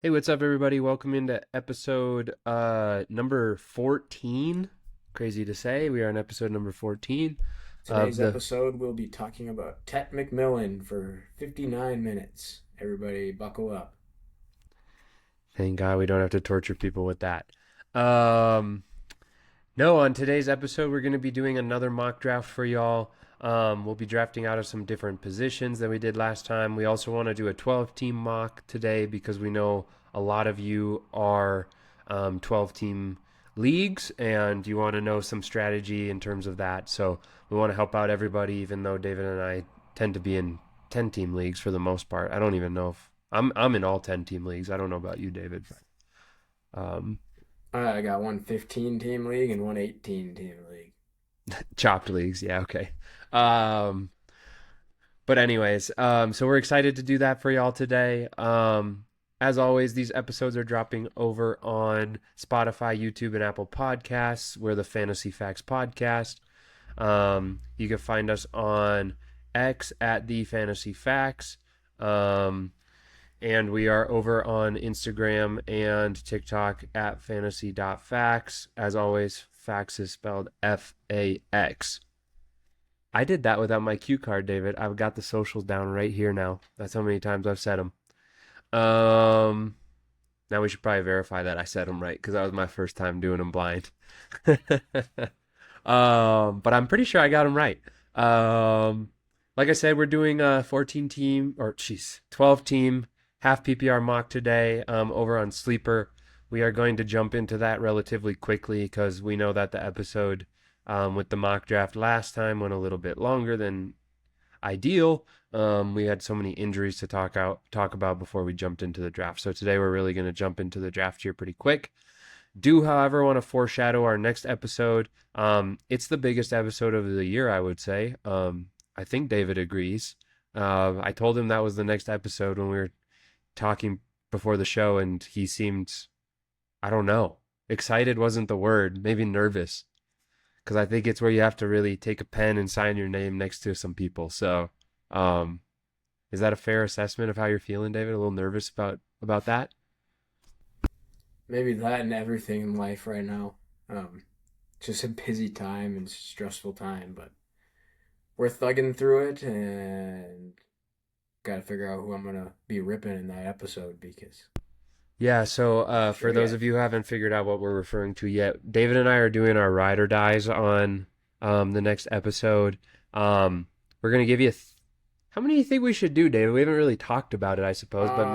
Hey, what's up, everybody? Welcome into episode number 14. Crazy to say, we are on episode number 14 of Today's the. episode, we'll be talking about Tet McMillan for 59 minutes. Everybody, buckle up. Thank God we don't have to torture people with that. Um, no, on today's episode, we're going to be doing another mock draft for y'all. We'll be drafting out of some different positions than we did last time. We also want to do a 12-team mock today because we know a lot of you are 12-team leagues and you want to know some strategy in terms of that. So we want to help out everybody, even though David and I tend to be in 10-team leagues for the most part. I don't even know if I'm in all 10-team leagues. I don't know about you, David. Um, I got one 15-team league and one 18-team league. Chopped leagues, yeah, okay. Um, but anyways, so we're excited to do that for y'all today. As always, these episodes are dropping over on Spotify, YouTube, and Apple Podcasts. We're the Fantasy Fax Podcast. You can find us on X at the Fantasy Fax. Um, and we are over on Instagram and TikTok at fantasy.fax. As always, fax is spelled Fax. I did that without my cue card, David. I've got the socials down right here now. That's how many times I've said them. Um, Now we should probably verify that I said them right because that was my first time doing them blind. But I'm pretty sure I got them right. Um, like I said, we're doing a 14 team or 12 team half PPR mock today over on Sleeper. We are going to jump into that relatively quickly because we know that the episode with the mock draft last time went a little bit longer than ideal. We had so many injuries to talk about before we jumped into the draft. So today we're really going to jump into the draft here pretty quick. Do, however, want to foreshadow our next episode. It's the biggest episode of the year, I would say. I think David agrees. I told him that was the next episode when we were talking before the show, and he seemed, I don't know, excited wasn't the word, maybe nervous, because I think it's where you have to really take a pen and sign your name next to some people. So, um, is that a fair assessment of how you're feeling, David? A little nervous about that? Maybe that and everything in life right now. Um, just a busy time and stressful time, but we're thugging through it and got to figure out who I'm going to be ripping in that episode because Yeah, so for sure those yeah. of you who haven't figured out what we're referring to yet, David and I are doing our ride or dies on the next episode. We're gonna give you how many do you think we should do, David? We haven't really talked about it, I suppose, but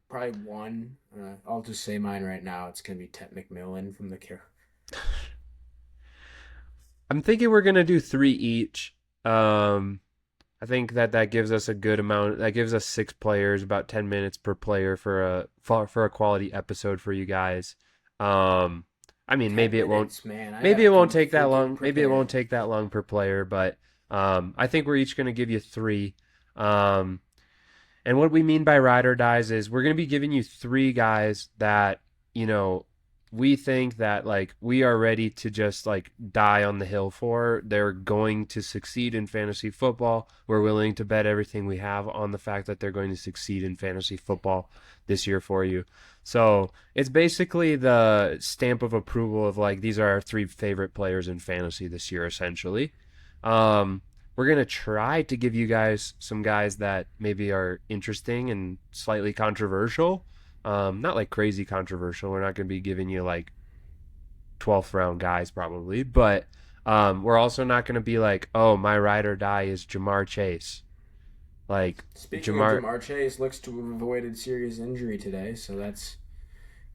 Probably one. I'll just say mine right now. It's going to be Tet McMillan from the Care. I'm thinking we're gonna do three each. Um, I think that gives us a good amount. That gives us six players, about 10 minutes per player for a quality episode for you guys. Um, I mean, 10 minutes, man. I got maybe to it won't come take that freaking long. Maybe it won't prepared. take that long per player, but I think we're each going to give you three. Um, and what we mean by ride or dies is we're going to be giving you three guys that, you know, we think that like we are ready to just like die on the hill for. They're going to succeed in fantasy football. We're willing to bet everything we have on the fact that they're going to succeed in fantasy football this year for you. So it's basically the stamp of approval of like these are our three favorite players in fantasy this year, essentially. Um, we're gonna try to give you guys some guys that maybe are interesting and slightly controversial. Not like crazy controversial. We're not gonna be giving you like 12th round guys probably, but we're also not gonna be like, oh, my ride or die is Jamar Chase. Like Speaking of Jamar, Jamar Chase, looks to have avoided serious injury today, so that's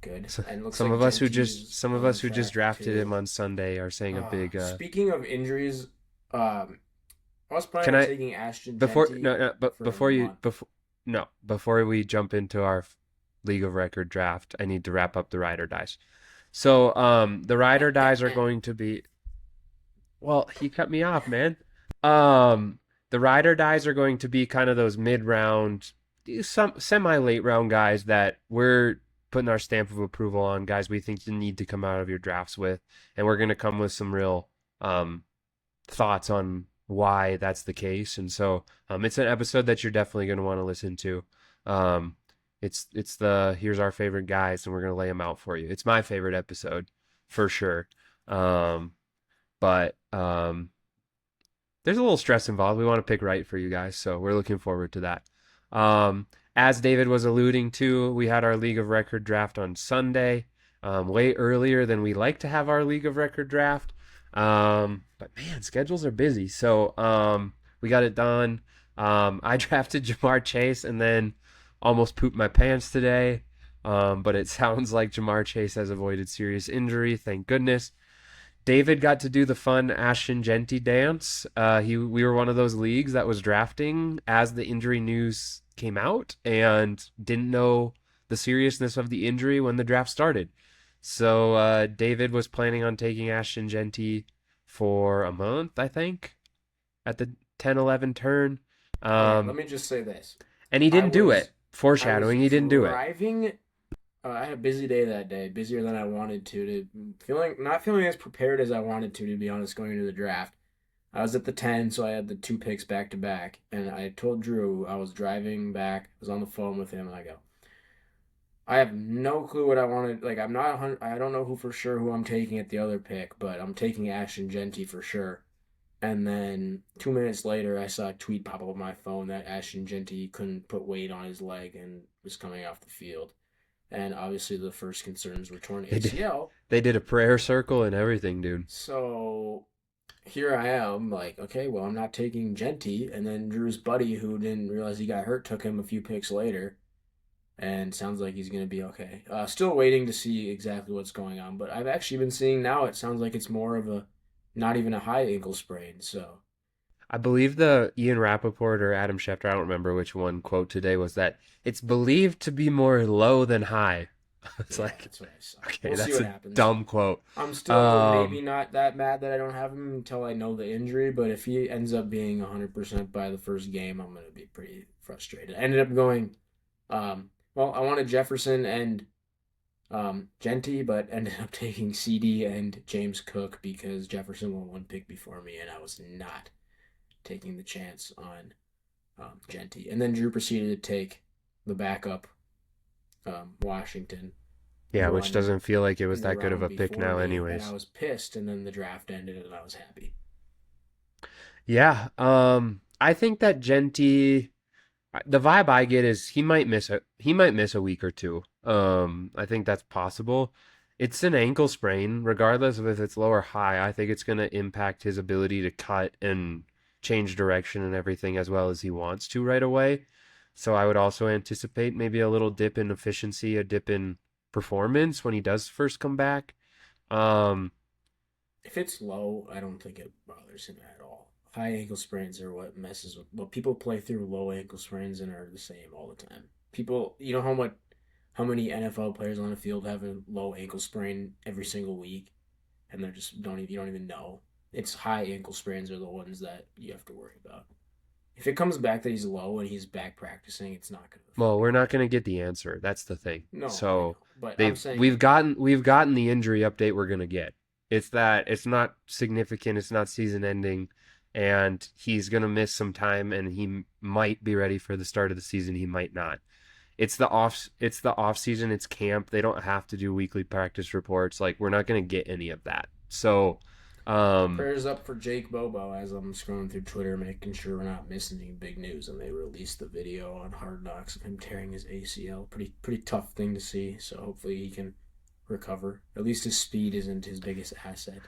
good. so, And looks like Genty's some of on us who just track drafted him too. on Sunday are saying a big. Speaking of injuries, I was planning Can on I taking Ashton before Jeanty no, but for a month. before we jump into our league of record draft, I need to wrap up the rider dice. So the rider dice are going to be, well, he cut me off, man. The rider dice are going to be kind of those mid round, some semi late round guys that we're putting our stamp of approval on, guys we think you need to come out of your drafts with, and we're going to come with some real thoughts on why that's the case. And so it's an episode that you're definitely going to want to listen to. Um, It's the here's our favorite guys and we're gonna lay them out for you. It's my favorite episode for sure. Um, but there's a little stress involved. We want to pick right for you guys, so we're looking forward to that. Um, as David was alluding to, we had our League of Record draft on Sunday, way earlier than we like to have our League of Record draft. But man, schedules are busy, so we got it done. I drafted Jamar Chase and then almost pooped my pants today. But it sounds like Jamar Chase has avoided serious injury, thank goodness. David got to do the fun Ashton Jeanty dance. We were one of those leagues that was drafting as the injury news came out and didn't know the seriousness of the injury when the draft started. So David was planning on taking Ashton Jeanty for a month, I think, at the 10-11 turn. Okay, let Um, me just say this. and he I didn't do was it. I was Foreshadowing, he didn't do it. driving. I had a busy day that day, busier than I wanted to not feeling as prepared as I wanted to be honest, going into the draft. I was at the 10, so I had the two picks back to back, and I told Drew I was driving back, I was on the phone with him, and I go, I have no clue what I wanted. Like, I'm not, I don't know who for sure who I'm taking at the other pick, but I'm taking Ashton Jeanty for sure. And then 2 minutes later, I saw a tweet pop up on my phone that Ashton Jeanty couldn't put weight on his leg and was coming off the field. And obviously, the first concerns were torn They did, ACL. they did a prayer circle and everything, dude. So here I am, like, okay, well, I'm not taking Jeanty. And then Drew's buddy, who didn't realize he got hurt, took him a few picks later. And sounds like he's going to be okay. Still waiting to see exactly what's going on. But I've actually been seeing now it sounds like it's more of a, not even a high ankle sprain. So I believe the Ian Rappaport or Adam Schefter, I don't remember which one, quote today was that it's believed to be more low than high. It's yeah, like, that's what I saw. okay, We'll see that's what a happens. dumb quote. I'm still maybe Um, not that mad that I don't have him until I know the injury, but if he ends up being 100% by the first game, I'm going to be pretty frustrated. I ended up going, well, I wanted Jefferson and Jeanty, but ended up taking CD and James Cook because Jefferson won one pick before me, and I was not taking the chance on Jeanty. And then Drew proceeded to take the backup Washington yeah, which one doesn't feel like it was in the that good of round a pick before now, me, and I anyways. was pissed. And then the draft ended, and I was happy. Yeah, I think that Genty, the vibe I get is he might miss a week or two. I think that's possible. It's an ankle sprain, regardless of if it's low or high. I think it's going to impact his ability to cut and change direction and everything as well as he wants to right away. So I would also anticipate maybe a little dip in efficiency, a dip in performance when he does first come back. Um, If it's low, I don't think it bothers him at all. High ankle sprains are what messes with. Well, people play through low ankle sprains and are the same all the time. People, you know how many NFL players on the field have a low ankle sprain every single week, and they're just don't even you don't even know. It's high ankle sprains are the ones that you have to worry about. If it comes back that he's low and he's back practicing, it's not going to well, affect we're him. not going to get the answer. That's the thing. No, I So know, but I'm they've saying we've gotten the injury update we're going to get. It's that it's not significant, it's not season ending, and he's going to miss some time and he might be ready for the start of the season, he might not. It's the off season, it's camp. They don't have to do weekly practice reports. Like we're not going to get any of that. So um prayers up for Jake Bobo as I'm scrolling through Twitter, making sure we're not missing any big news. And they released the video on Hard Knocks of him tearing his ACL. Pretty tough thing to see. So hopefully he can recover. At least his speed isn't his biggest asset.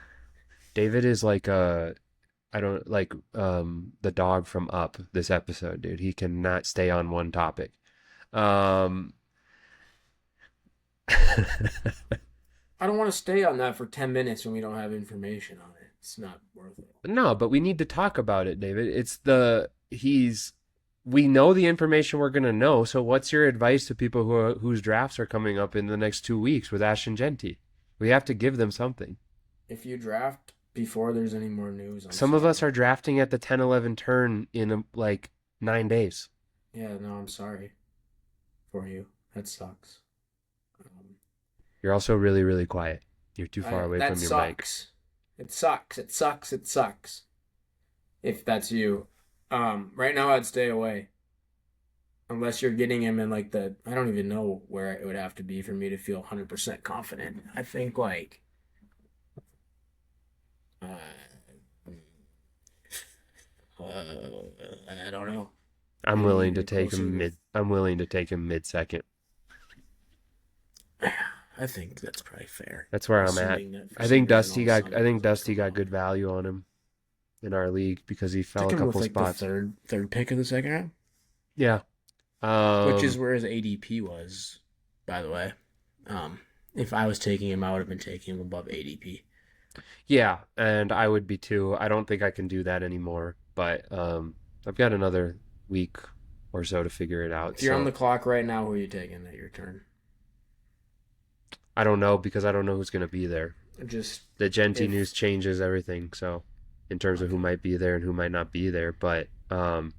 David is like I don't like the dog from Up this episode, dude. He cannot stay on one topic. Um I don't want to stay on that for 10 minutes when we don't have information on it. It's not worth it. No, but we need to talk about it, David. We know the information we're gonna know. So what's your advice to people whose drafts are coming up in the next 2 weeks with Ashton Jeanty? We have to give them something. If you draft before there's any more news, I'm Some of us sorry. are drafting at the 10-11 turn in like 9 days. Yeah, no, I'm sorry for you. That sucks. Um, You're also really, really quiet. You're too far away that from your mic. sucks. It sucks. It sucks. It sucks. If that's you, right now I'd stay away unless you're getting him in like I don't even know where it would have to be for me to feel 100% confident. I think like, uh, I don't know. I'm Maybe willing to even take him closer to. mid. I'm willing to take him mid-second. I think that's probably fair. That's where I'm at. Assuming that for I some think reason all Dusty of a got. sudden I he think doesn't Dusty come got up. good value on him in our league because he fell Took a him with couple like the spots. third pick of the second round, Yeah. which is where his ADP was, by the way. If I was taking him, I would have been taking him above ADP. Yeah, and I would be too. I don't think I can do that anymore, but I've got another week or so to figure it out. If you're so on the clock right now, who are you taking at your turn? I don't know because I don't know who's going to be there. Just The Jeanty if news changes everything, so in terms of who might be there and who might not be there, but my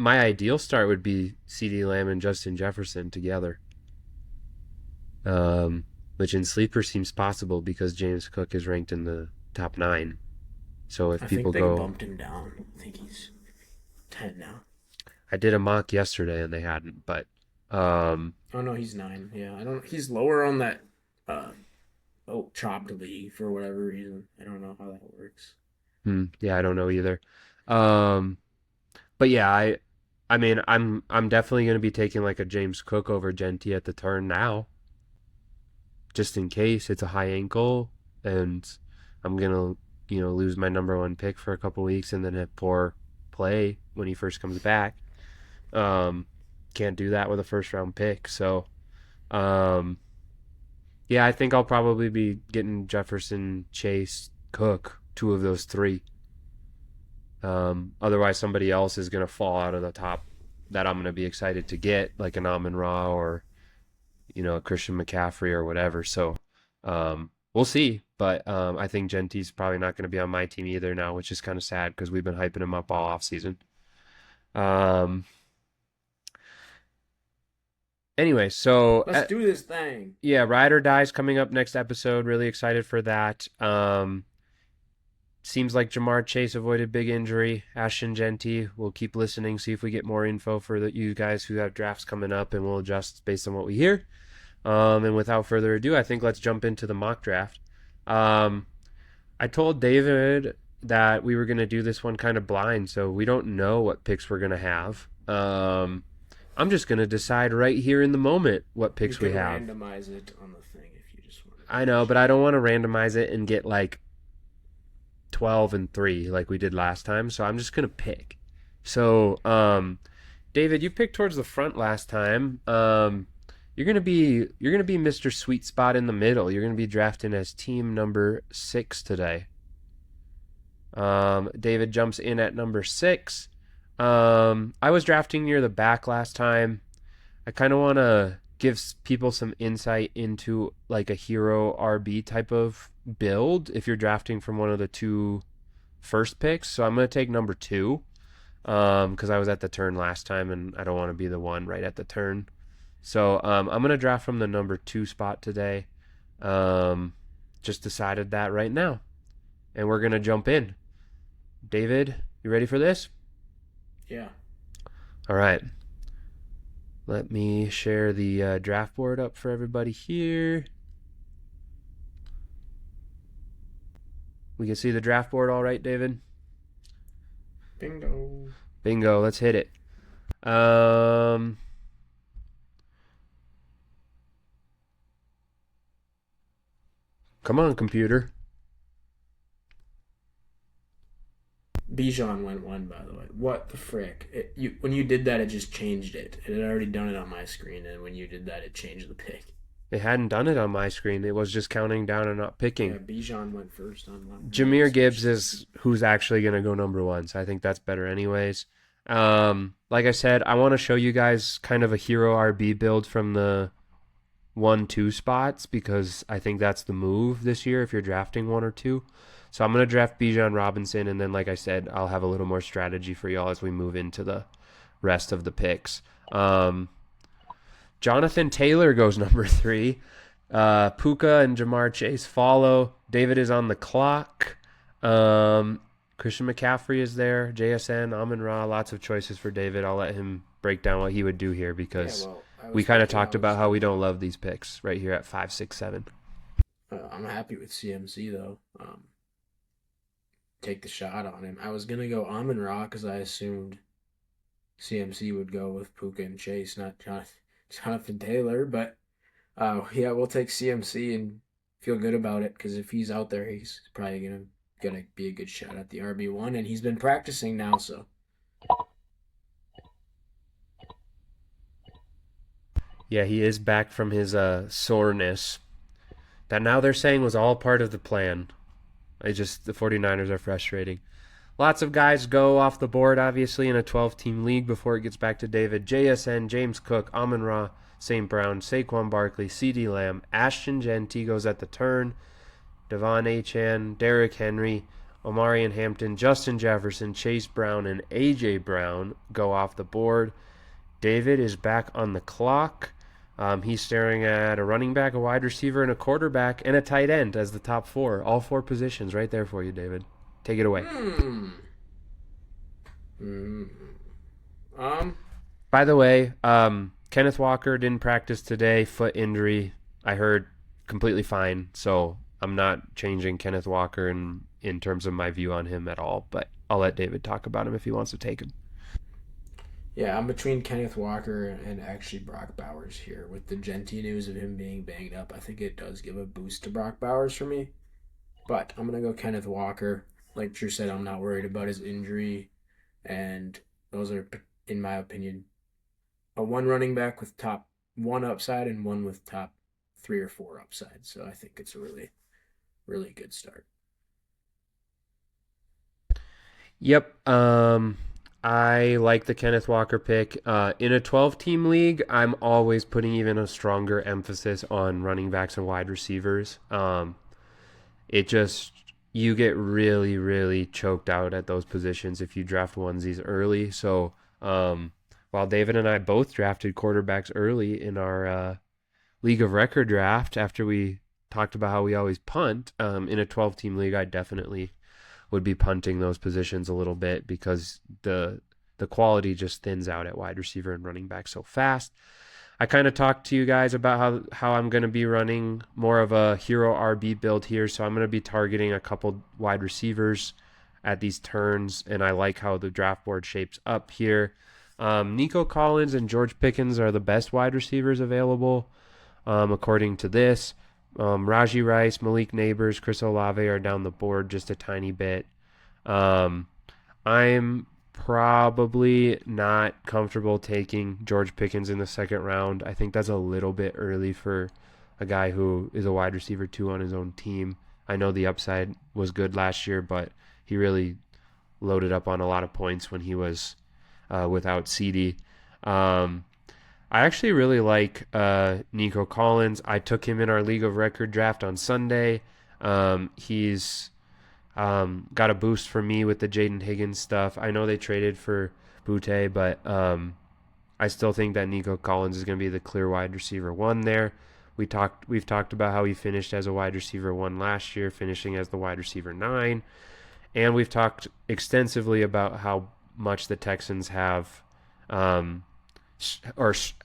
ideal start would be CeeDee Lamb and Justin Jefferson together. Which in sleeper seems possible because James Cook is ranked in the top 9. So if I people think they go, bumped him down. I think he's 10 now. I did a mock yesterday and they hadn't, but Oh no, he's 9. Yeah, I don't. He's lower on that. Chopped league for whatever reason. I don't know how that works. yeah, I don't know either. But yeah, I mean, I'm definitely going to be taking like a James Cook over Jeanty at the turn now, just in case it's a high ankle and I'm gonna lose my number 1 pick for a couple weeks and then have poor play when he first comes back. Can't do that with a first round pick. So, yeah, I think I'll probably be getting Jefferson, Chase, Cook, 2 of those 3. Otherwise, somebody else is going to fall out of the top that I'm going to be excited to get, like an Amon-Ra or a Christian McCaffrey or whatever. So we'll see. But I think Jeanty's probably not going to be on my team either now, which is kind of sad because we've been hyping him up all off season. Anyway, so let's do this thing. Yeah, Ride or Die's coming up next episode. Really excited for that. Seems like Jamar Chase avoided big injury. Ashton Jeanty, we'll keep listening, see if we get more info for you guys who have drafts coming up, and we'll adjust based on what we hear. And without further ado, I think let's jump into the mock draft. I told David that we were going to do this one kind of blind, so we don't know what picks we're going to have. I'm just going to decide right here in the moment what picks we have. You can randomize it on the thing if you just want to. I know, but I don't want to randomize it and get like 12 and 3 like we did last time, so I'm just going to pick. So, David, you picked towards the front last time. You're going to be Mr. Sweet Spot in the middle. You're going to be drafting as team number 6 today. David jumps in at number 6. I was drafting near the back last time. I kind of want to give people some insight into like a hero RB type of build if you're drafting from one of the 2 first picks. So I'm going to take number 2 because I was at the turn last time and I don't want to be the one right at the turn. So I'm going to draft from the number 2 spot today. Just decided that right now. And we're going to jump in. David, you ready for this? Yeah. All right. Let me share the draft board up for everybody here. We can see the draft board all right, David? Bingo. Bingo. Let's hit it. Come on, computer. Bijan went 1, by the way. What the frick? When you did that, it just changed it. It had already done it on my screen, and when you did that, it changed the pick. It hadn't done it on my screen. It was just counting down and not picking. Yeah, Bijan went first on one. Jahmyr Gibbs is who's actually going to go number 1, so I think that's better anyways. Like I said, I want to show you guys kind of a hero RB build from the 1-2 spots because I think that's the move this year if you're drafting 1 or 2. So I'm going to draft Bijan Robinson, and then, like I said, I'll have a little more strategy for y'all as we move into the rest of the picks. Jonathan Taylor goes number 3. Puka and Jamar Chase follow. David is on the clock. Christian McCaffrey is there. JSN, Amon-Ra, lots of choices for David. I'll let him break down what he would do here Yeah, because well, I we was kind of thinking I talked about was how we gonna. don't love these picks right here at 5, 6, 7. I'm happy with CMC though. Take the shot on him. I was gonna go Amon Ra because I assumed CMC would go with Puka and Chase, not Jonathan Taylor. But yeah, we'll take CMC and feel good about it because if he's out there, he's probably gonna be a good shot at the RB1, and he's been practicing now. So Yeah, he is back from his soreness that now they're saying was all part of the plan. The 49ers are frustrating. Lots of guys go off the board, obviously, in a 12-team league before it gets back to David. JSN, James Cook, Amon-Ra, St. Brown, Saquon Barkley, CeeDee Lamb, Ashton Jeanty goes at the turn, Devon Achane, Derrick Henry, Omarion Hampton, Justin Jefferson, Chase Brown, and A.J. Brown go off the board. David is back on the clock. He's staring at a running back, a wide receiver, and a quarterback, and a tight end as the top four. All four positions right there for you, David. Take it away. Mm. Um, By the way, Kenneth Walker didn't practice today, foot injury. I heard completely fine, so I'm not changing Kenneth Walker in terms of my view on him at all, but I'll let David talk about him if he wants to take him. yeah, I'm between Kenneth Walker and actually Brock Bowers here. With the Genty news of him being banged up, I think it does give a boost to Brock Bowers for me. But I'm going to go Kenneth Walker. Like Drew said, I'm not worried about his injury. And those are, in my opinion, a one running back with top one upside and one with top 3 or 4 upside. So I think it's a really, really good start. Yep. I like the Kenneth Walker pick. In a 12-team league, I'm always putting even a stronger emphasis on running backs and wide receivers. It just you get really, really choked out at those positions if you draft onesies early. So while David and I both drafted quarterbacks early in our league of record draft, after we talked about how we always punt, in a 12-team league, I definitely would be punting those positions a little bit because the quality just thins out at wide receiver and running back so fast. I kind of talked to you guys about how I'm going to be running more of a hero RB build here, so I'm going to be targeting a couple wide receivers at these turns, and I like how the draft board shapes up here. Nico Collins and George Pickens are the best wide receivers available, according to this. Raji Rice, Malik Neighbors, Chris Olave are down the board just a tiny bit. I'm probably not comfortable taking George Pickens in the second round. I think that's a little bit early for a guy who is a wide receiver 2 on his own team. I know the upside was good last year, but he really loaded up on a lot of points when he was without CD. I actually really like Nico Collins. I took him in our League of Record draft on Sunday. He's got a boost for me with the Jaden Higgins stuff. I know they traded for Butte, but I still think that Nico Collins is going to be the clear wide receiver 1 there. We've talked about how he finished as a wide receiver 1 last year, finishing as the wide receiver 9. And we've talked extensively about how much the Texans have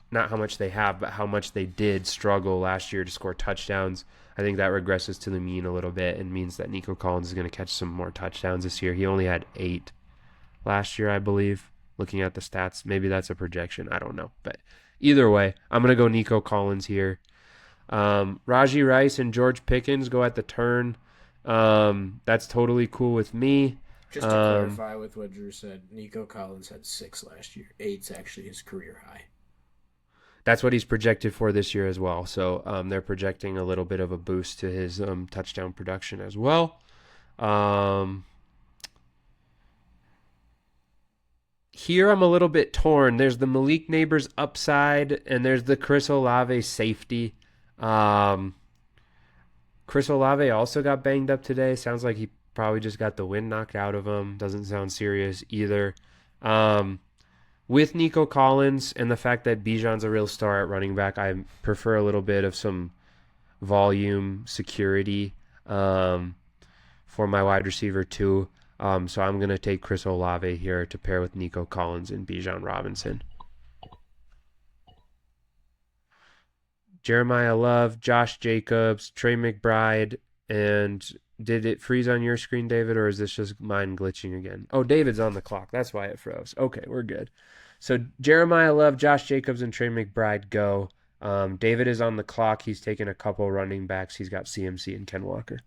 not how much they have, but how much they did struggle last year to score touchdowns. I think that regresses to the mean a little bit and means that Nico Collins is going to catch some more touchdowns this year. He only had 8 last year, I believe, looking at the stats. Maybe that's a projection. I don't know. But either way, I'm going to go Nico Collins here. Raji Rice and George Pickens go at the turn. That's totally cool with me. Just to clarify with what Drew said, Nico Collins had 6 last year. 8's actually his career high. That's what he's projected for this year as well. So they're projecting a little bit of a boost to his touchdown production as well. Here I'm a little bit torn. There's the Malik Neighbors upside, and there's the Chris Olave safety. Chris Olave also got banged up today. Sounds like he probably just got the wind knocked out of him. Doesn't sound serious either. With Nico Collins and the fact that Bijan's a real star at running back, I prefer a little bit of some volume security for my wide receiver too. So I'm going to take Chris Olave here to pair with Nico Collins and Bijan Robinson. Jeremiah Love, Josh Jacobs, Trey McBride, and did it freeze on your screen, David, or is this just mine glitching again? Oh, David's on the clock. That's why it froze. Okay, we're good. So Jeremiah Love, Josh Jacobs, and Trey McBride go. David is on the clock. He's taken a couple running backs. He's got CMC and Ken Walker.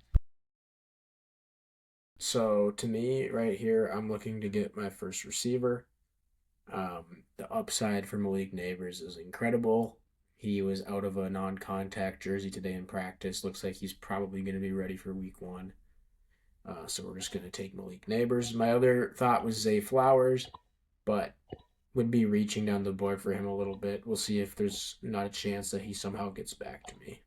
So to me, right here, I'm looking to get my first receiver. The upside for Malik Neighbors is incredible. He was out of a non-contact jersey today in practice. Looks like he's probably going to be ready for week 1. So we're just going to take Malik Neighbors. My other thought was Zay Flowers, but would be reaching down the board for him a little bit. We'll see if there's not a chance that he somehow gets back to me.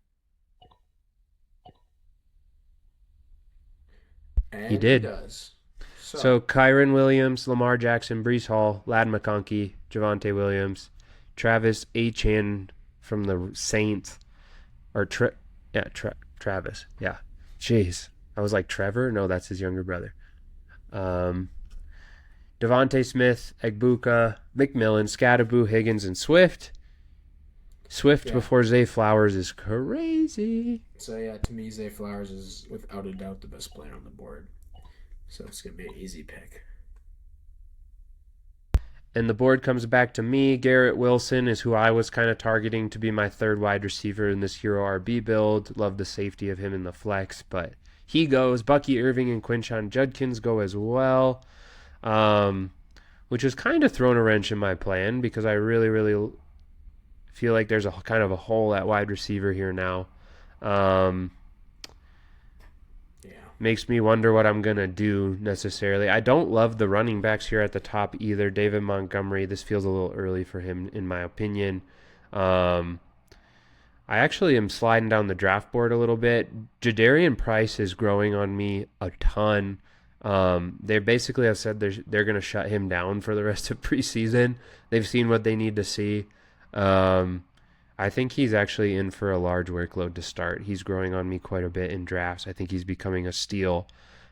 And He did. He does. So Kyron Williams, Lamar Jackson, Breece Hall, Lad McConkey, Javonte Williams, Travis Achan from the Saints, or Travis. Yeah. Jeez. I was like, Trevor? No, that's his younger brother. Devontae Smith, Egbuka, McMillan, Scatterboo, Higgins, and Swift. Swift before Zay Flowers is crazy. So, yeah, to me, Zay Flowers is without a doubt the best player on the board. So it's going to be an easy pick. And the board comes back to me. Garrett Wilson is who I was kind of targeting to be my third wide receiver in this Hero RB build. Love the safety of him in the flex, but he goes. Bucky Irving and Quinshon Judkins go as well, which has kind of thrown a wrench in my plan because I really, really feel like there's a kind of a hole at wide receiver here now. Makes me wonder what I'm going to do necessarily. I don't love the running backs here at the top either. David Montgomery, this feels a little early for him in my opinion. I actually am sliding down the draft board a little bit. Jadarian Price is growing on me a ton. They basically have said they're going to shut him down for the rest of preseason. They've seen what they need to see. I think he's actually in for a large workload to start. He's growing on me quite a bit in drafts. I think he's becoming a steal.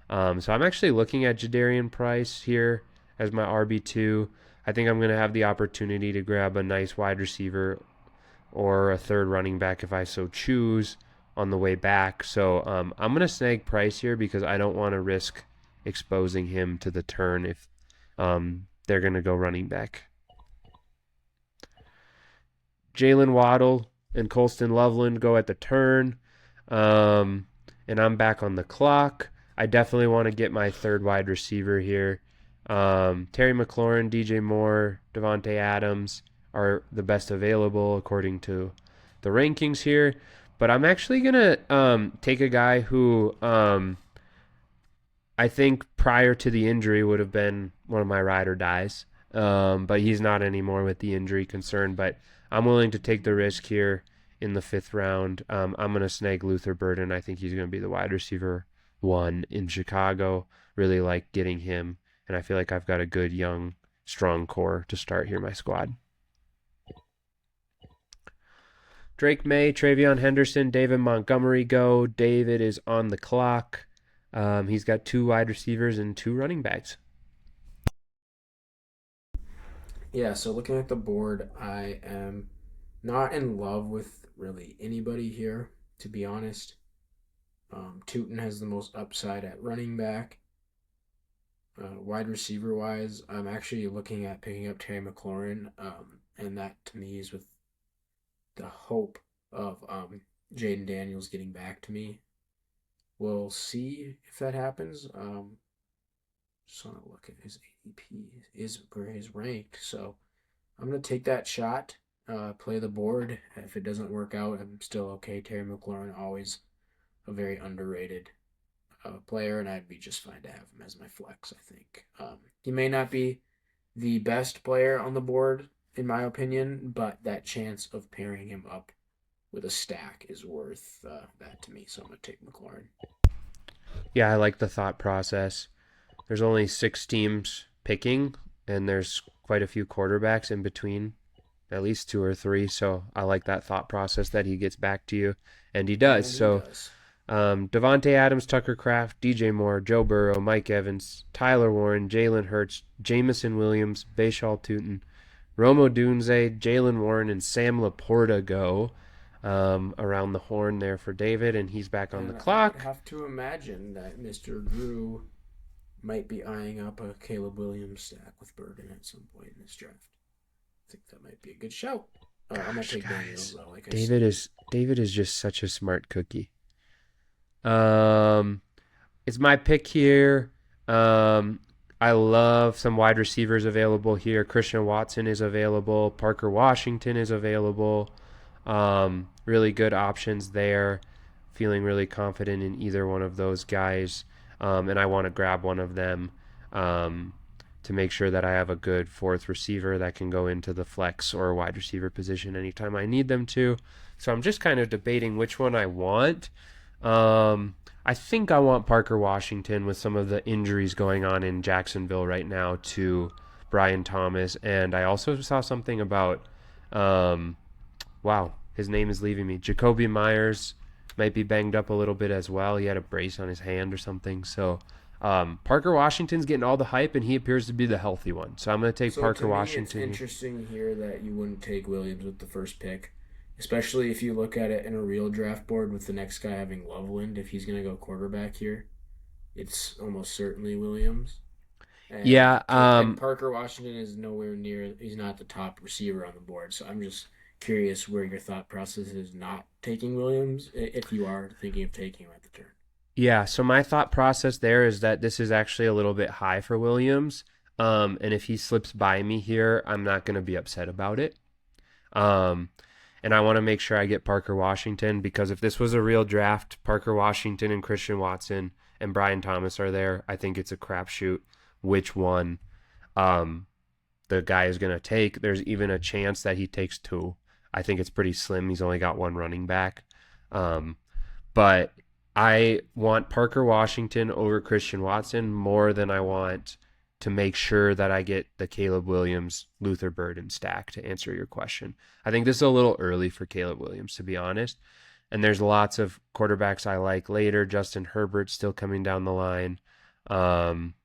So I'm actually looking at Jadarian Price here as my RB2. I think I'm going to have the opportunity to grab a nice wide receiver or a third running back if I so choose on the way back. So I'm going to snag Price here because I don't want to risk exposing him to the turn if they're going to go running back. Jalen Waddle and Colston Loveland go at the turn, and I'm back on the clock. I definitely want to get my third wide receiver here. Terry McLaurin, DJ Moore, Devontae Adams are the best available according to the rankings here. But I'm actually going to take a guy who I think prior to the injury would have been one of my ride or dies, but he's not anymore with the injury concern. But I'm willing to take the risk here in the 5th round. I'm going to snag Luther Burden. I think he's going to be the wide receiver 1 in Chicago. Really like getting him, and I feel like I've got a good, young, strong core to start here my squad. Drake May, Travion Henderson, David Montgomery go. David is on the clock. He's got 2 wide receivers and 2 running backs. Yeah, so looking at the board, I am not in love with really anybody here, to be honest. Tootin has the most upside at running back. Wide receiver-wise, I'm actually looking at picking up Terry McLaurin, and that to me is with the hope of Jaden Daniels getting back to me. We'll see if that happens. Just want to look at his ADP, is where he's ranked. So I'm going to take that shot, play the board. If it doesn't work out, I'm still okay. Terry McLaurin, always a very underrated player, and I'd be just fine to have him as my flex, I think. He may not be the best player on the board, in my opinion, but that chance of pairing him up with a stack is worth that to me. So I'm going to take McLaurin. Yeah, I like the thought process. There's only 6 teams picking, and there's quite a few quarterbacks in between, at least 2 or 3. So I like that thought process that he gets back to you, and he does. Devontae Adams, Tucker Kraft, DJ Moore, Joe Burrow, Mike Evans, Tyler Warren, Jalen Hurts, Jamison Williams, Bashal Tootin, Rome Odunze, Jalen Warren, and Sam Laporta go. around the horn there for David, and he's back on the And I would clock. have to imagine that Mr. Drew might be eyeing up a Caleb Williams stack with Bergen at some point in this draft. I think that might be a good shout. I'm gonna Gosh, take Daniels guys, though, like I David said. is David is just such a smart cookie. Um, it's my pick here. Um, I love some wide receivers available here. Christian Watson is available. Parker Washington is available. Really good options there. Feeling really confident in either one of those guys. And I want to grab one of them um, to make sure that I have a good fourth receiver that can go into the flex or wide receiver position anytime I need them to. So I'm just kind of debating which one I want. I think I want Parker Washington with some of the injuries going on in Jacksonville right now to Brian Thomas. And I also saw something about, um, wow, his name is leaving me. Jacoby Myers might be banged up a little bit as well. He had a brace on his hand or something. So Parker Washington's getting all the hype, and he appears to be the healthy one. So I'm going to take So to Parker me, it's Washington. interesting here that you wouldn't take Williams with the first pick, especially if you look at it in a real draft board with the next guy having Loveland. If he's gonna go quarterback here, it's almost certainly Williams. Yeah, And Parker Washington is nowhere near. He's not the top receiver on the board. So I'm just curious where your thought process is not taking Williams if you are thinking of taking him at the turn. Yeah, so my thought process there is that this is actually a little bit high for Williams. And if he slips by me here, I'm not going to be upset about it. Um, and I want to make sure I get Parker Washington because if this was a real draft, Parker Washington and Christian Watson and Brian Thomas are there. I think it's a crapshoot which one um, the guy is going to take. There's even a chance that he takes two. I think it's pretty slim. He's only got one running back. Um, but I want Parker Washington over Christian Watson more than I want to make sure that I get the Caleb Williams, Luther Burden stack to answer your question. I think this is a little early for Caleb Williams, to be honest. And there's lots of quarterbacks I like later. Justin Herbert still coming down the line. Um,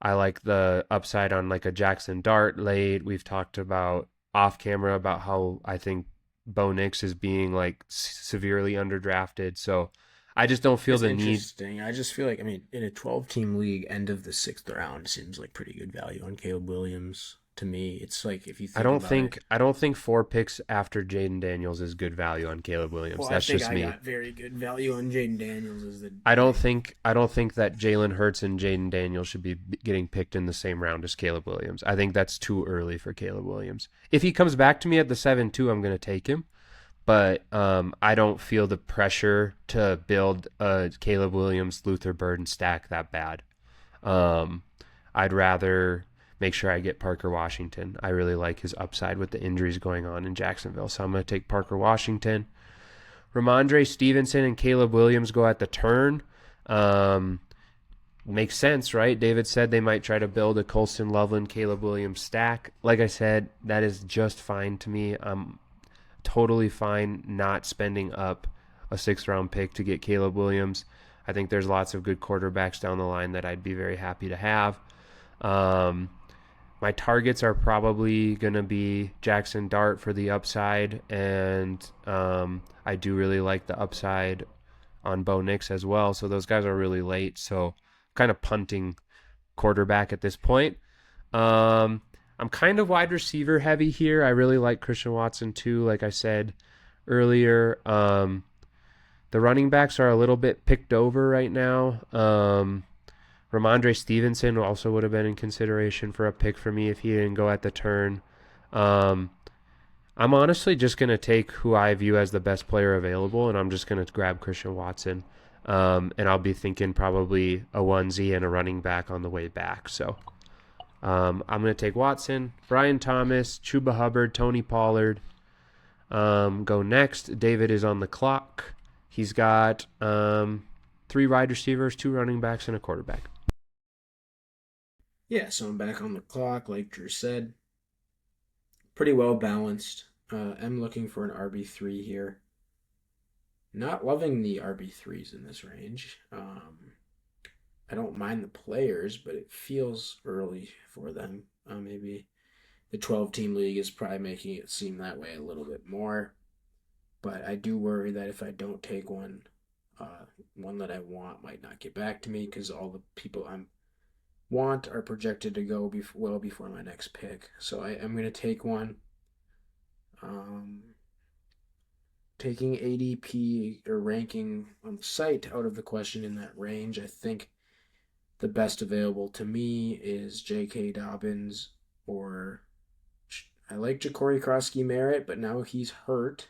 I like the upside on like a Jackson Dart late. We've talked about off camera about how I think Bo Nix is being like severely underdrafted. So I just don't feel It's the need. interesting. I just feel like, I mean, in a 12-team league, end of the sixth round seems like pretty good value on Caleb Williams. To me, it's like if you I think don't about it. think I don't think 4 picks after Jaden Daniels is good value on Caleb Williams. Well, I That's think just I me. got very good value on Jaden Daniels as the I don't like. think I don't think that Jalen Hurts and Jaden Daniels should be getting picked in the same round as Caleb Williams. I think that's too early for Caleb Williams. If he comes back to me at the 7-2, I'm going to take him. But I don't feel the pressure to build a Caleb Williams Luther Burden stack that bad. Um, I'd rather make sure I get Parker Washington. I really like his upside with the injuries going on in Jacksonville, so I'm going to take Parker Washington. Ramondre Stevenson and Caleb Williams go at the turn. Um, Makes sense, right? David said they might try to build a Colston Loveland Caleb Williams stack. Like I said, that is just fine to me. I'm totally fine not spending up a 6th-round pick to get Caleb Williams. I think there's lots of good quarterbacks down the line that I'd be very happy to have. Um, my targets are probably going to be Jackson Dart for the upside, and I do really like the upside on Bo Nix as well. So those guys are really late. So kind of punting quarterback at this point. Um, I'm kind of wide receiver heavy here. I really like Christian Watson too, like I said earlier. The running backs are a little bit picked over right now. Ramondre Stevenson also would have been in consideration for a pick for me if he didn't go at the turn. Um, I'm honestly just going to take who I view as the best player available, and I'm just going to grab Christian Watson. And I'll be thinking probably a onesie and a running back on the way back. So I'm going to take Watson, Brian Thomas, Chuba Hubbard, Tony Pollard. Go next. David is on the clock. He's got 3 wide receivers, 2 running backs, and a quarterback. Yeah, so I'm back on the clock, like Drew said. Pretty well balanced. I'm looking for an RB3 here. Not loving the RB3s in this range. I don't mind the players, but it feels early for them. Maybe the 12-team league is probably making it seem that way a little bit more. but I do worry that if I don't take one that I want might not get back to me because all the people I want are projected to go well before my next pick. So I am going to take one. Um, Taking ADP or ranking on the site out of the question in that range, I think the best available to me is J.K. Dobbins, or I like Ja'Cory Krosky-Merritt, but now he's hurt.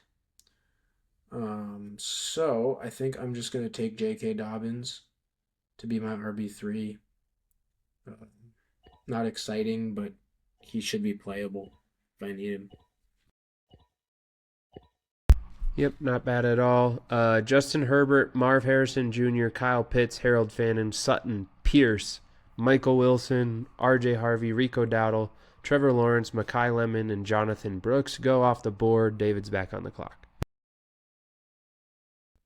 So I think I'm just going to take J.K. Dobbins to be my RB3. Uh, Not exciting, but he should be playable if I need him. Yep, not bad at all. Justin Herbert, Marv Harrison Jr., Kyle Pitts, Harold Fannin, Sutton, Pierce, Michael Wilson, R.J. Harvey, Rico Dowdle, Trevor Lawrence, Mekhi Lemon, and Jonathan Brooks go off the board. David's back on the clock.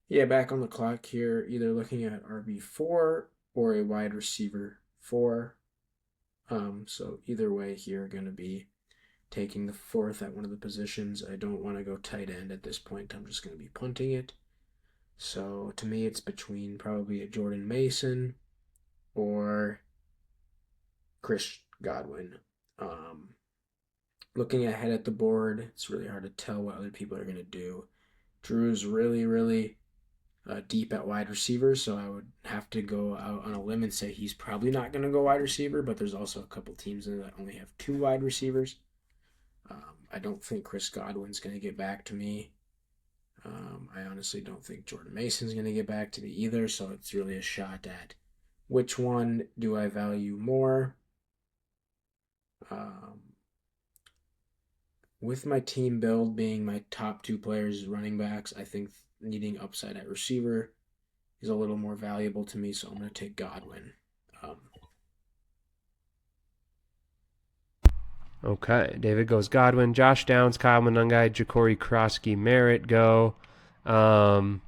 Yeah, back on the clock here, either looking at RB4 or a wide receiver 4. So either way here, going to be taking the fourth at one of the positions. I don't want to go tight end at this point. I'm just going to be punting it. So to me, it's between probably a Jordan Mason or Chris Godwin. Looking ahead at the board, it's really hard to tell what other people are going to do. Drew's really, really deep at wide receiver, so I would have to go out on a limb and say he's probably not going to go wide receiver, but there's also a couple teams in that only have 2 wide receivers. I don't think Chris Godwin's going to get back to me. I honestly don't think Jordan Mason's going to get back to me either, so it's really a shot at which one do I value more. With my team build being my top 2 players running backs, I think needing upside at receiver is a little more valuable to me, so I'm going to take Godwin. Okay, David goes Godwin, Josh Downs, Kyle Monangai, Ja'Cory Krosky-Merritt go. I'm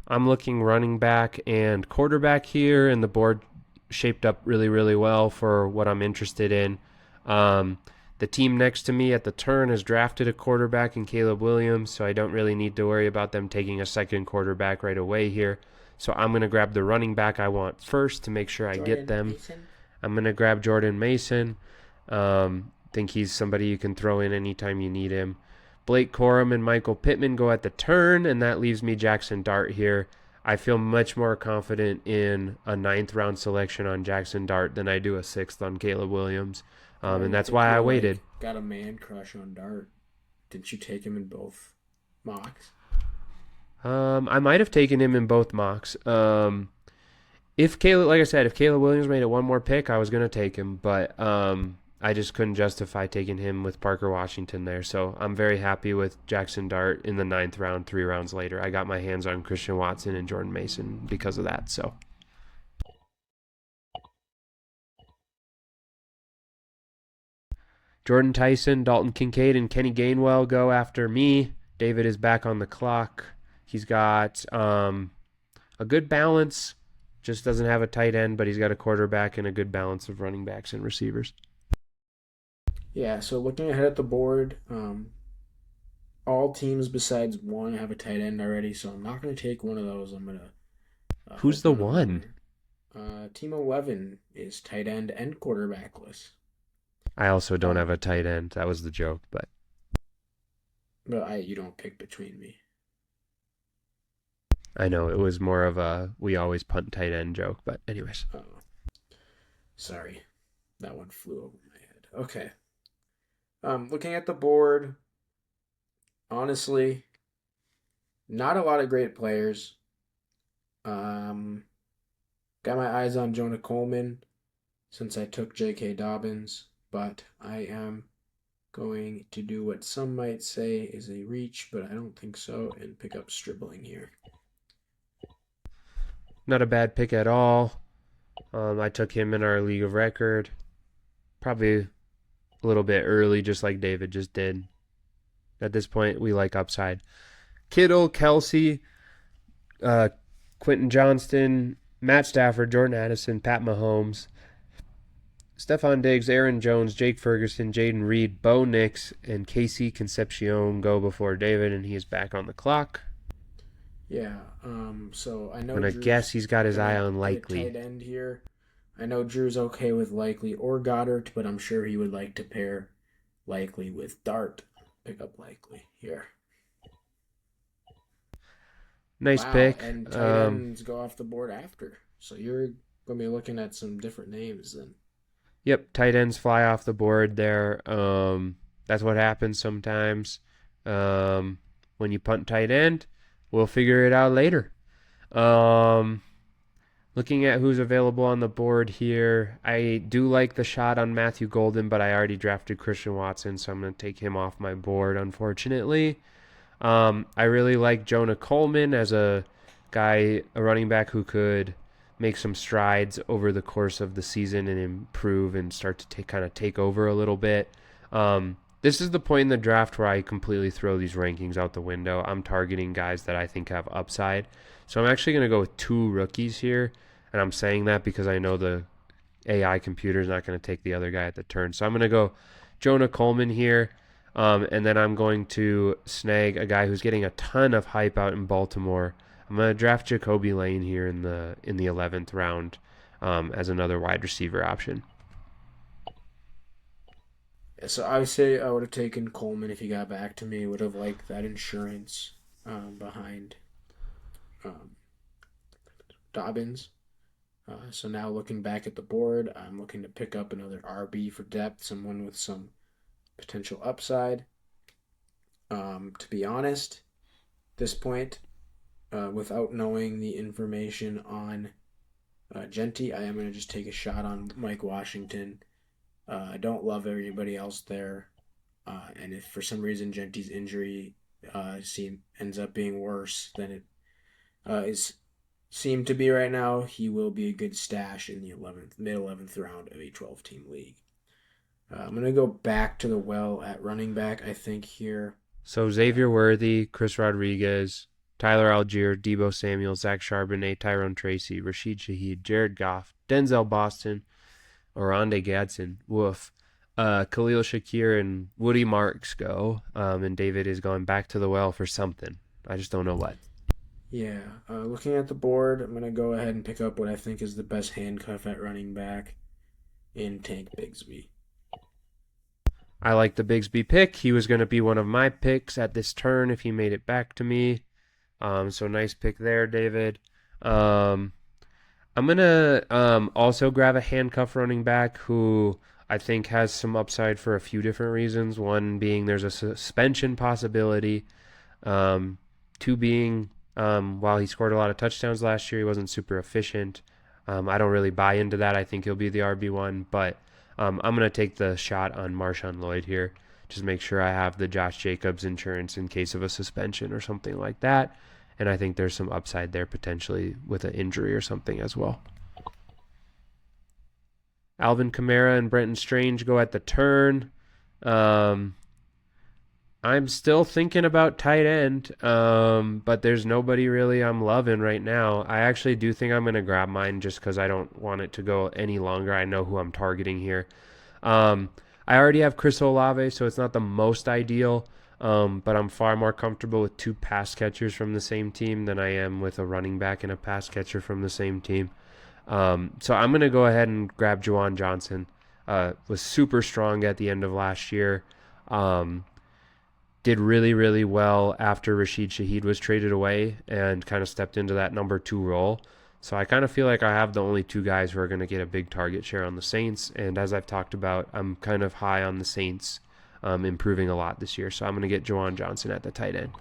looking running back and quarterback here, and the board shaped up really, really well for what I'm interested in. The team next to me at the turn has drafted a quarterback in Caleb Williams, so I don't really need to worry about them taking a second quarterback right away here. So I'm going to grab the running back I want first to make sure I get them. Mason. I'm going to grab Jordan Mason. Think he's somebody you can throw in anytime you need him. Blake Corum and Michael Pittman go at the turn, and that leaves me Jackson Dart here. I feel much more confident in a 9th round selection on Jackson Dart than I do a 6th on Caleb Williams. And that's why I waited. Got a man crush on Dart. Didn't you take him in both mocks? I might have taken him in both mocks. If Caleb Williams made it one more pick, I was going to take him, but I just couldn't justify taking him with Parker Washington there. So I'm very happy with Jackson Dart in the 9th round, 3 rounds later. I got my hands on Christian Watson and Jordan Mason because of that. So Jordan Tyson, Dalton Kincaid, and Kenny Gainwell go after me. David is back on the clock. He's got a good balance. Just doesn't have a tight end, but he's got a quarterback and a good balance of running backs and receivers. Yeah, so looking ahead at the board, all teams besides one have a tight end already, so I'm not going to take one of those. I'm going to... Who's the one? Team 11 is tight end and quarterbackless. I also don't have a tight end. That was the joke, but... But you don't pick between me. I know, it was more of a we always punt tight end joke, but anyways. Oh. Sorry. That one flew over my head. Okay. Looking at the board, honestly, not a lot of great players. Got my eyes on Jonah Coleman since I took J.K. Dobbins, but I am going to do what some might say is a reach, but I don't think so, and pick up Stribling here. Not a bad pick at all. I took him in our league of record. Probably a little bit early, just like David just did. At this point, we like upside. Kittle, Kelsey, Quentin Johnston, Matt Stafford, Jordan Addison, Pat Mahomes, Stephon Diggs, Aaron Jones, Jake Ferguson, Jaden Reed, Bo Nix, and Casey Concepcion go before David, and he is back on the clock. Yeah. So I I'm know going to guess Drew's he's got his eye gonna on hit a Likely. tight end here. I know Drew's okay with Likely or Goddard, but I'm sure he would like to pair Likely with Dart. Pick up Likely here. Nice Wow, pick. and tight ends go off the board after. So you're gonna be looking at some different names then. Yep, tight ends fly off the board there. That's what happens sometimes. When you punt tight end, we'll figure it out later. Um, Looking at who's available on the board here, I do like the shot on Matthew Golden, but I already drafted Christian Watson, so I'm going to take him off my board, unfortunately. I really like Jonah Coleman as a guy, a running back who could make some strides over the course of the season and improve and start to kind of take over a little bit. This is the point in the draft where I completely throw these rankings out the window. I'm targeting guys that I think have upside. So I'm actually going to go with 2 rookies here. And I'm saying that because I know the AI computer is not going to take the other guy at the turn. So I'm going to go Jonah Coleman here. And then I'm going to snag a guy who's getting a ton of hype out in Baltimore. I'm going to draft Jacoby Lane here in the 11th round as another wide receiver option. Yeah, so I would say I would have taken Coleman if he got back to me. Would have liked that insurance behind um, Dobbins. So now looking back at the board, I'm looking to pick up another RB for depth, someone with some potential upside. To be honest, at this point, without knowing the information on Jeanty, I am going to just take a shot on Mike Washington. I don't love everybody else there. And if for some reason Jeanty's injury ends up being worse than it is seemed to be right now, he will be a good stash in the mid 11th round of a 12-team league. I'm going to go back to the well at running back, I think, here. So Xavier Worthy, Chris Rodriguez, Tyler Algier, Debo Samuel, Zach Charbonnet, Tyrone Tracy, Rashid Shaheed, Jared Goff, Denzel Boston, Oronde Gadsden, woof. Khalil Shakir and Woody Marks go, and David is going back to the well for something. I just don't know what. Yeah, looking at the board, I'm going to go ahead and pick up what I think is the best handcuff at running back in Tank Bigsby. I like the Bigsby pick. He was going to be one of my picks at this turn if he made it back to me. So nice pick there, David. I'm going to also grab a handcuff running back who I think has some upside for a few different reasons. One being there's a suspension possibility. 2 being while he scored a lot of touchdowns last year, he wasn't super efficient. I don't really buy into that. I think he'll be the RB1, but I'm going to take the shot on Marshawn Lloyd here. Just make sure I have the Josh Jacobs insurance in case of a suspension or something like that. And I think there's some upside there potentially with an injury or something as well. Alvin Kamara and Brenton Strange go at the turn. I'm still thinking about tight end, but there's nobody really I'm loving right now. I actually do think I'm going to grab mine just because I don't want it to go any longer. I know who I'm targeting here. I already have Chris Olave, so it's not the most ideal, but I'm far more comfortable with 2 pass catchers from the same team than I am with a running back and a pass catcher from the same team. So I'm going to go ahead and grab Juwan Johnson. Was super strong at the end of last year. Did really, really well after Rashid Shaheed was traded away and kind of stepped into that number 2 role. So I kind of feel like I have the only 2 guys who are going to get a big target share on the Saints. And as I've talked about, I'm kind of high on the Saints improving a lot this year. So I'm going to get Juwan Johnson at the tight end.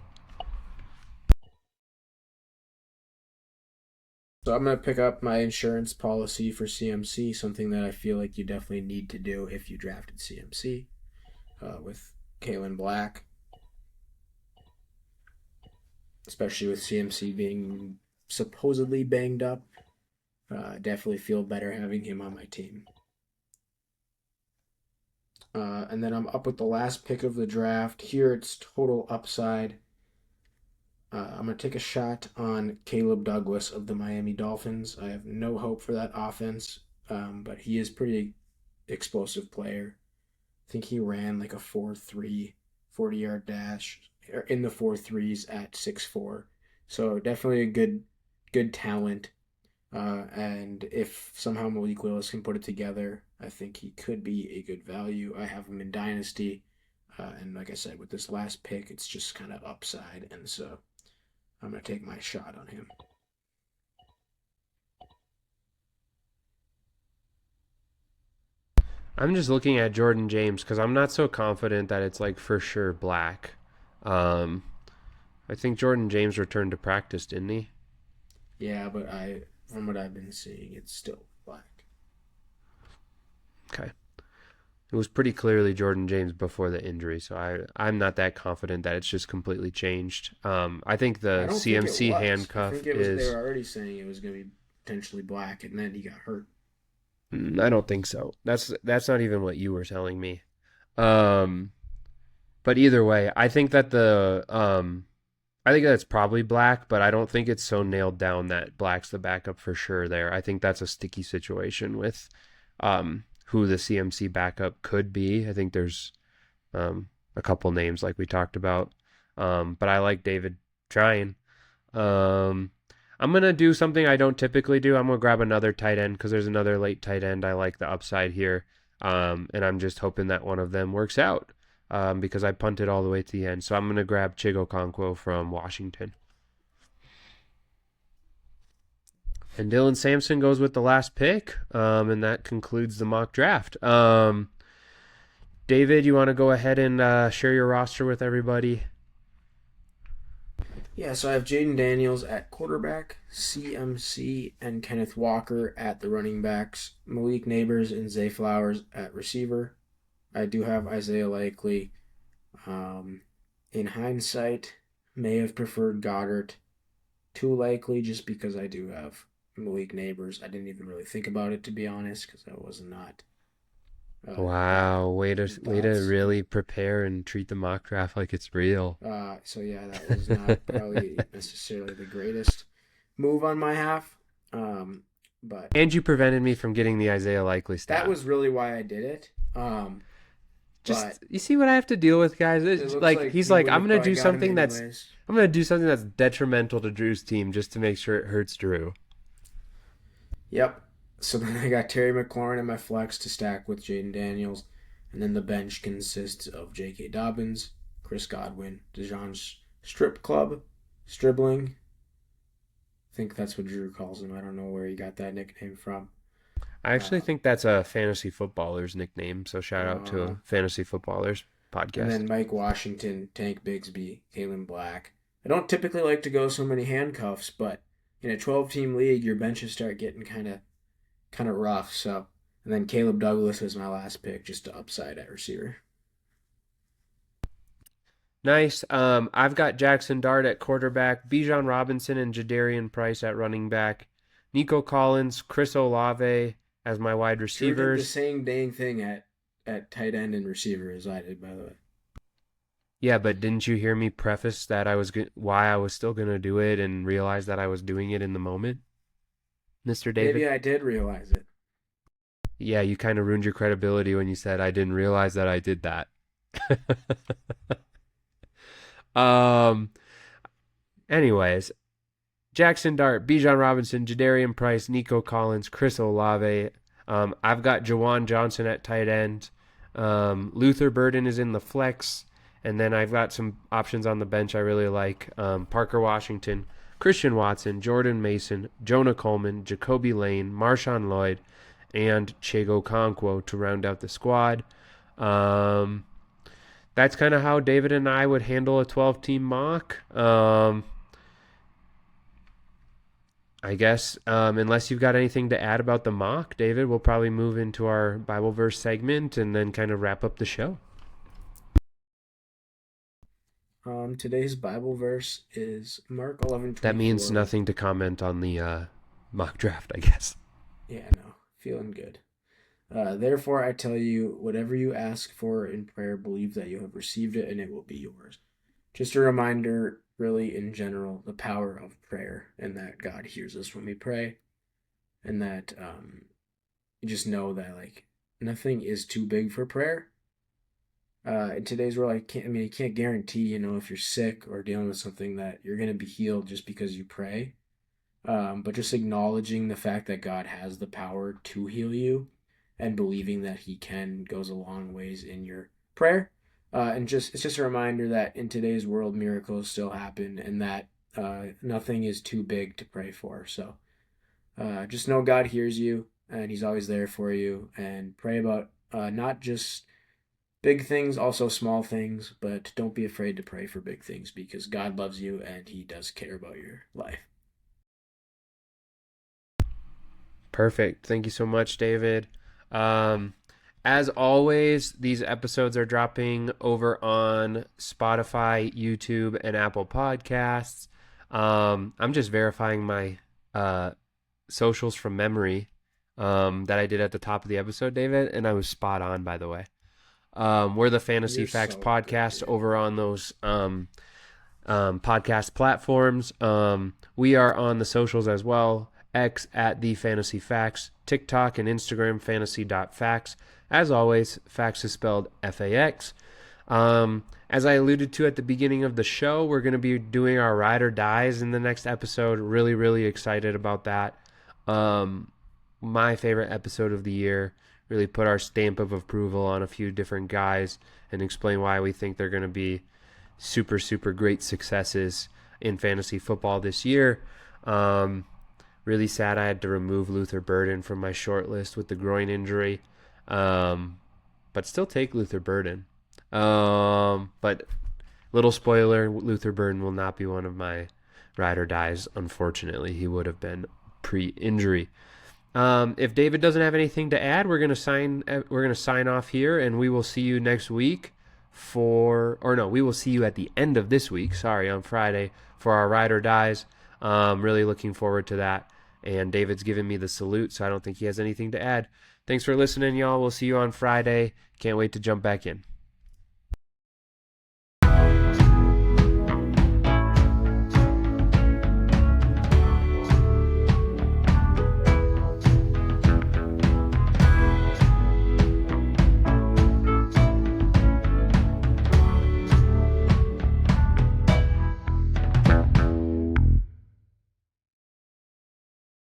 So I'm going to pick up my insurance policy for CMC, something that I feel like you definitely need to do if you drafted CMC with Kalen Black. Especially with CMC being supposedly banged up. Definitely feel better having him on my team. And then I'm up with the last pick of the draft. Here it's total upside. I'm going to take a shot on Caleb Douglas of the Miami Dolphins. I have no hope for that offense, but he is pretty explosive player. I think he ran like a 4.3 40-yard dash in the 4.3s at 6'4". So definitely a good talent. And if somehow Malik Willis can put it together, I think he could be a good value. I have him in Dynasty. And like I said, with this last pick, it's just kind of upside. And so I'm going to take my shot on him. I'm just looking at Jordan James because I'm not so confident that it's like for sure black. Um, I think Jordan James returned to practice, didn't he? Yeah, but from what I've been seeing, it's still black. Okay. It was pretty clearly Jordan James before the injury, so I'm not that confident that it's just completely changed. I think I the don't think it CMC was. I handcuff think it was. They is. were already saying it was going to be potentially black, and then he got hurt. I don't think so. That's not even what you were telling me. Um, but either way, I think that's probably black, but I don't think it's so nailed down that black's the backup for sure there. I think that's a sticky situation with who the CMC backup could be. I think there's a couple names like we talked about. But I like David trying. Um, I'm going to do something I don't typically do. I'm going to grab another tight end because there's another late tight end. I like the upside here. And I'm just hoping that one of them works out because I punted all the way to the end. So I'm going to grab Chigo Okonkwo from Washington. And Dylan Sampson goes with the last pick. And that concludes the mock draft. David, you want to go ahead and share your roster with everybody? Yeah, so I have Jaden Daniels at quarterback, CMC and Kenneth Walker at the running backs, Malik Neighbors and Zay Flowers at receiver. I do have Isaiah Likely. In hindsight, may have preferred Goddard. Too likely just because I do have Malik Neighbors. I didn't even really think about it, to be honest, because I was not Wow, way to thoughts. really prepare and treat the mock draft like it's real. So yeah, that was not probably necessarily the greatest move on my half. But And you prevented me from getting the Isaiah Likely that stat. was really why I did it. But Just you see what I have to deal with, guys. it It's looks like like he's you like would have probably got him anyways. I'm gonna do something that's detrimental to Drew's team just to make sure it hurts Drew. Yep. So then I got Terry McLaurin in my flex to stack with Jaden Daniels. And then the bench consists of J.K. Dobbins, Chris Godwin, DeJohn Strip Club, Stribling. I think that's what Drew calls him. I don't know where he got that nickname from. I actually Uh, think that's a fantasy footballer's nickname, so shout out to uh, a fantasy footballers and podcast. then Mike Washington, Tank Bigsby, Kalen Black. I don't typically like to go so many handcuffs, but in a 12-team league, your benches start getting kind of rough. So, and then Caleb Douglas was my last pick, just to upside at receiver. Nice. I've got Jackson Dart at quarterback, Bijan Robinson and Jadarian Price at running back, Nico Collins, Chris Olave as my wide Drew did the receivers. same dang thing at tight end and receiver as I did, by the way. Yeah, but didn't you hear me preface that why I was still gonna do it and realize that I was doing it in the moment, Mr. David? Maybe I did realize it. Yeah, you kind of ruined your credibility when you said I didn't realize that I did that. um. Anyways, Jackson Dart, Bijan Robinson, Jadarian Price, Nico Collins, Chris Olave. I've got Jawan Johnson at tight end. Luther Burden is in the flex. And then I've got some options on the bench I really like. Parker Washington, Christian Watson, Jordan Mason, Jonah Coleman, Jacoby Lane, Marshawn Lloyd, and Chigo Okonkwo to round out the squad. That's kind of how David and I would handle a 12-team mock. I guess, unless you've got anything to add about the mock, David, we'll probably move into our Bible verse segment and then kind of wrap up the show. Today's Bible verse is Mark 11:24. That means nothing to comment on the mock draft, I guess. Yeah, no, feeling good. Therefore, I tell you, whatever you ask for in prayer, believe that you have received it and it will be yours. Just a reminder, really, in general, the power of prayer and that God hears us when we pray, and that you just know that, like, nothing is too big for prayer. In today's world, you can't guarantee, if you're sick or dealing with something that you're going to be healed just because you pray. But just acknowledging the fact that God has the power to heal you and believing that He can goes a long ways in your prayer. It's just a reminder that in today's world, miracles still happen and that nothing is too big to pray for. So just know God hears you and He's always there for you. And pray about not just big things, also small things, but don't be afraid to pray for big things because God loves you and He does care about your life. Perfect. Thank you so much, David. As always, these episodes are dropping over on Spotify, YouTube, and Apple Podcasts. I'm just verifying my socials from memory that I did at the top of the episode, David, and I was spot on, by the way. We're the Fantasy You're Fax so Podcast good, over on those podcast platforms. We are on the socials as well. X at the Fantasy Fax, TikTok and Instagram fantasy.fax. As always, fax is spelled Fax. As I alluded to at the beginning of the show, we're going to be doing our ride or dies in the next episode. Really, really excited about that. My favorite episode of the year. Really put our stamp of approval on a few different guys and explain why we think they're going to be super, super great successes in fantasy football this year. Really sad I had to remove Luther Burden from my short list with the groin injury. But still take Luther Burden. But little spoiler, Luther Burden will not be one of my ride or dies, unfortunately. He would have been pre-injury. If David doesn't have anything to add, we're gonna sign off here, and we will see you next week we will see you at the end of this week. On Friday for our ride or dies. Really looking forward to that. And David's giving me the salute, so I don't think he has anything to add. Thanks for listening, y'all. We'll see you on Friday. Can't wait to jump back in.